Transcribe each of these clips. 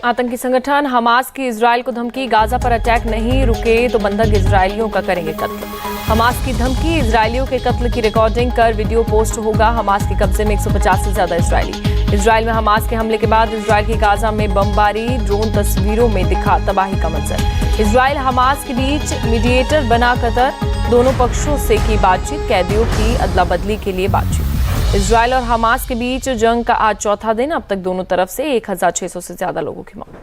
आतंकी संगठन हमास की इजरायल को धमकी, गाजा पर अटैक नहीं रुके तो बंधक इजरायलियों का करेंगे कत्ल। हमास की धमकी, इजरायलियों के कत्ल की रिकॉर्डिंग कर वीडियो पोस्ट होगा। हमास के कब्जे में 150 से ज्यादा इजरायली। इजरायल में हमास के हमले के बाद इजरायल की गाजा में बमबारी, ड्रोन तस्वीरों में दिखा तबाही का मंजर। इजरायल हमास के बीच मीडिएटर बना कतर, दोनों पक्षों से की बातचीत, कैदियों की अदला बदली के लिए बातचीत। इजरायल और हमास के बीच जंग का आज चौथा दिन, अब तक दोनों तरफ से 1600 से ज्यादा लोगों की मौत।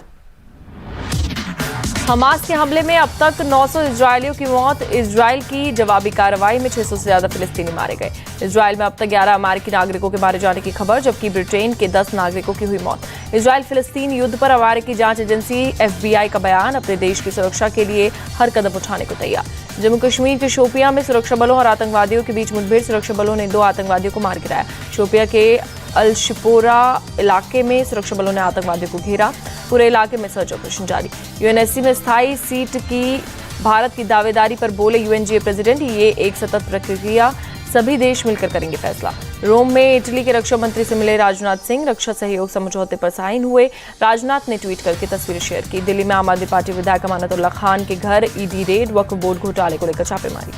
हमास के हमले में अब तक 900 इजरायलियों की मौत। इजरायल की जवाबी कार्रवाई में 600 से ज्यादा फिलिस्तीनी मारे गए। इजरायल में अब तक 11 अमेरिकी नागरिकों के मारे जाने की खबर, जबकि ब्रिटेन के 10 नागरिकों की हुई मौत। इजरायल फिलिस्तीन युद्ध पर अमेरिकी जांच एजेंसी FBI का बयान, अपने देश की सुरक्षा के लिए हर कदम उठाने को तैयार। जम्मू कश्मीर के शोपियां में सुरक्षा बलों और आतंकवादियों के बीच मुठभेड़, सुरक्षा बलों ने 2 आतंकवादियों को मार गिराया। शोपियां के अलशिपोरा इलाके में सुरक्षा बलों ने आतंकवादियों को घेरा, पूरे इलाके में सर्च ऑपरेशन जारी। UNSC में स्थायी सीट की भारत की दावेदारी पर बोले UNGA प्रेसिडेंट, ये एक सतत प्रक्रिया, सभी देश मिलकर करेंगे फैसला। रोम में इटली के रक्षा मंत्री से मिले राजनाथ सिंह, रक्षा सहयोग समझौते पर साइन हुए। राजनाथ ने ट्वीट करके तस्वीरें शेयर की। दिल्ली में आम आदमी पार्टी विधायक अमानतुल्लाह खान के घर ED रेड, वक्फ बोर्ड घोटाले को लेकर छापेमारी।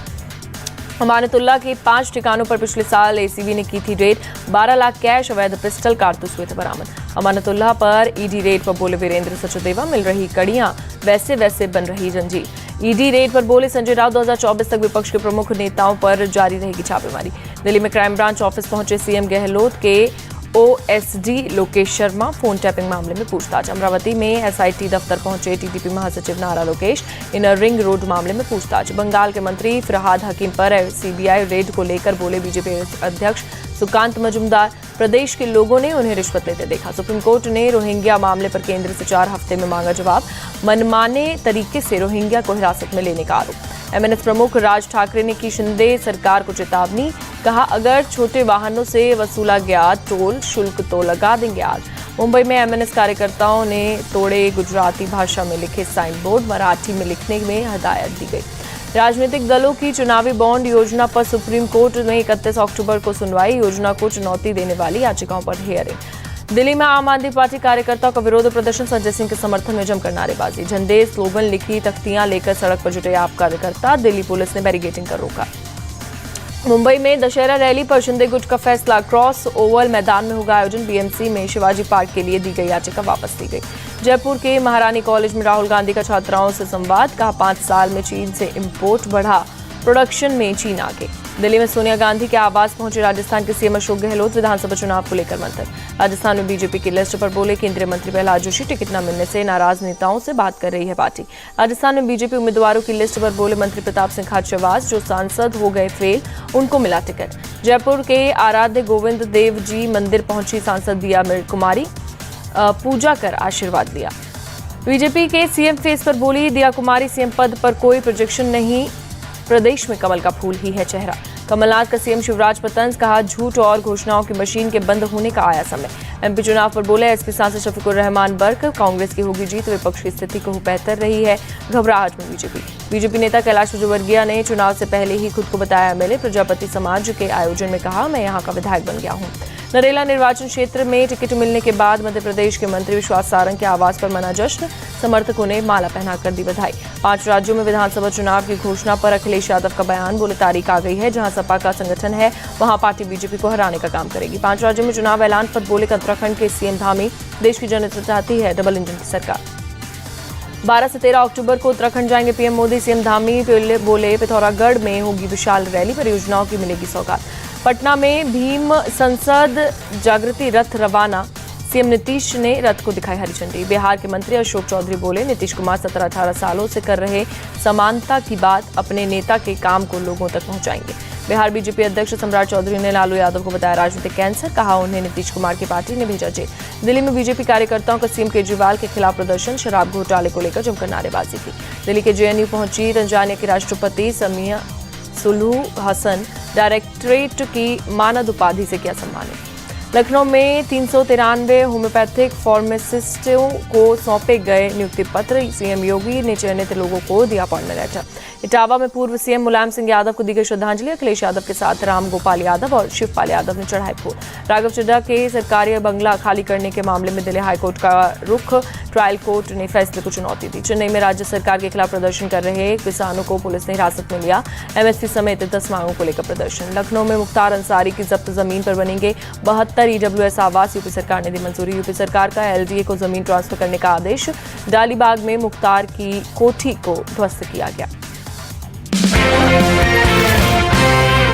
अमानतुल्लाह के 5 ठिकानों पर पिछले साल ACB ने की थी रेड, 12 लाख कैश, अवैध पिस्टल, कारतूस हुए थे बरामद। अमानतुल्लाह पर ED रेड पर बोले वीरेंद्र सचदेवा, मिल रही कड़ियां वैसे वैसे बन रही जंजीर। ED रेड पर बोले संजय राउत, 2024 तक विपक्ष के प्रमुख नेताओं पर जारी रहेगी छापेमारी। दिल्ली में क्राइम ब्रांच ऑफिस पहुंचे CM गहलोत के OSD Lokesh Sharma, phone tapping मामले में पूछताछ। अमरावती में SIT दफ्तर पहुंचे TTP महासचिव नारा लोकेश, इनर रिंग रोड मामले में पूछताछ। बंगाल के मंत्री फरहाद हकीम पर CBI रेड को लेकर बोले BJP अध्यक्ष सुकांत मजूमदार, प्रदेश के लोगों ने उन्हें रिश्वत लेते देखा। सुप्रीम कोर्ट ने रोहिंग्या मामले पर केंद्र से 4 हफ्ते में मांगा जवाब, मनमाने तरीके से रोहिंग्या को हिरासत में लेने का आरोप। MNS प्रमुख राज ठाकरे ने की शिंदे सरकार को चेतावनी, कहा अगर छोटे वाहनों से वसूला गया टोल शुल्क तो लगा देंगे आज। मुंबई में MNS कार्यकर्ताओं ने तोड़े गुजराती भाषा में लिखे साइन बोर्ड, मराठी में लिखने में हिदायत दी गई। राजनीतिक दलों की चुनावी बॉन्ड योजना पर सुप्रीम कोर्ट में 31 अक्टूबर को सुनवाई, योजना को चुनौती देने वाली याचिकाओं पर हियरिंग। दिल्ली में आम आदमी पार्टी कार्यकर्ताओं का विरोध प्रदर्शन, संजय सिंह के समर्थन में जमकर नारेबाजी, झंडे स्लोगन लिखी तख्तियां लेकर सड़क पर जुटे आप कार्यकर्ता, दिल्ली पुलिस ने बैरिकेडिंग कर रोका। मुंबई में दशहरा रैली पर शिंदे गुट का फैसला, क्रॉस ओवर मैदान में होगा आयोजन। BMC में शिवाजी पार्क के लिए दी गई याचिका वापस ली गई। जयपुर के महारानी कॉलेज में राहुल गांधी का छात्राओं से संवाद, कहा 5 साल में चीन से इंपोर्ट बढ़ा, प्रोडक्शन में चीन आगे। दिल्ली में सोनिया गांधी के आवास पहुंचे राजस्थान के CM अशोक गहलोत, विधानसभा चुनाव को लेकर मंथन। राजस्थान में BJP की लिस्ट पर बोले केंद्रीय मंत्री प्रहलाद जोशी, टिकट न मिलने से नाराज नेताओं से बात कर रही है पार्टी। राजस्थान में BJP उम्मीदवारों की लिस्ट पर बोले मंत्री प्रताप सिंह खाचरवास, जो सांसद हो गए फेल, उनको मिला टिकट। जयपुर के आराध्य गोविंद देव जी मंदिर पहुंची सांसद दिया कुमारी, पूजा कर आशीर्वाद लिया। BJP के CM फेस पर बोली दिया कुमारी, CM पद पर कोई प्रोजेक्शन नहीं, प्रदेश में कमल का फूल ही है चेहरा। कमलनाथ का CM शिवराज पर तंज, कहा झूठ और घोषणाओं की मशीन के बंद होने का आया समय। MP चुनाव पर बोले SP सांसद शफीकुर रहमान बर्क, कांग्रेस की होगी जीत, विपक्ष की स्थिति को बेहतर रही है घबराहट में BJP नेता कैलाश विजयवर्गीय ने चुनाव से पहले ही खुद को बताया MLA, प्रजापति समाज के आयोजन में कहा मैं यहाँ का विधायक बन गया हूँ। नरेला निर्वाचन क्षेत्र में टिकट मिलने के बाद मध्य प्रदेश के मंत्री विश्वास सारंग के आवास पर मना जश्न, समर्थकों ने माला पहनाकर दी बधाई। 5 राज्यों में विधानसभा चुनाव की घोषणा पर अखिलेश यादव का बयान, बोले तारीख आ गई है, जहां सपा का संगठन है वहां पार्टी BJP को हराने का काम करेगी। 5 राज्यों में चुनाव ऐलान पर बोले उत्तराखंड के CM धामी, देश की जनता चाहती है डबल इंजन की सरकार। 12 से 13 अक्टूबर को उत्तराखंड जाएंगे PM मोदी, CM धामी बोले पिथौरागढ़ में होगी विशाल रैली, परियोजनाओं की मिलेगी सौगात। पटना में भीम संसद जागृति रथ रवाना, CM नीतीश ने रथ को दिखाई हरी झंडी। बिहार के मंत्री अशोक चौधरी बोले नीतीश कुमार 17-18 सालों से कर रहे समानता की बात, अपने नेता के काम को लोगों तक पहुंचाएंगे। बिहार BJP अध्यक्ष सम्राट चौधरी ने लालू यादव को बताया राजनीतिक कैंसर, कहा उन्हें नीतीश कुमार की पार्टी ने भेजा जेल। दिल्ली में BJP कार्यकर्ताओं का CM केजरीवाल के खिलाफ प्रदर्शन, शराब घोटाले को लेकर जमकर नारेबाजी की। दिल्ली के JNU पहुंची तंजानिया के राष्ट्रपति समिया सुलूह हसन, डायरेक्टरेट की मानद उपाधि से किया सम्मानित। लखनऊ में 393 होम्योपैथिक फार्मासिस्टों को सौंपे गए नियुक्ति पत्र, CM योगी ने चयनित लोगों को दिया अपॉइंटमेंट लेटर। इटावा में पूर्व CM मुलायम सिंह यादव को दी गई श्रद्धांजलि, अखिलेश यादव के साथ राम गोपाल यादव और शिवपाल यादव ने चढ़ाए फूल। राघव चड्ढा के सरकारी बंगला खाली करने के मामले में दिल्ली हाईकोर्ट का रुख, ट्रायल कोर्ट ने फैसले को चुनौती दी। चेन्नई में राज्य सरकार के खिलाफ प्रदर्शन कर रहे किसानों को पुलिस ने हिरासत में लिया। एमएसपी समेत 10 मांगों को लेकर प्रदर्शन। लखनऊ में मुख्तार अंसारी की जब्त जमीन पर बनेंगे 72 ईडब्ल्यूएस आवास। यूपी सरकार ने दी मंजूरी। यूपी सरकार का एलडीए को जमीन ट्रांसफर करने का आदेश। डालीबाग में मुख्तार की कोठी को ध्वस्त किया गया।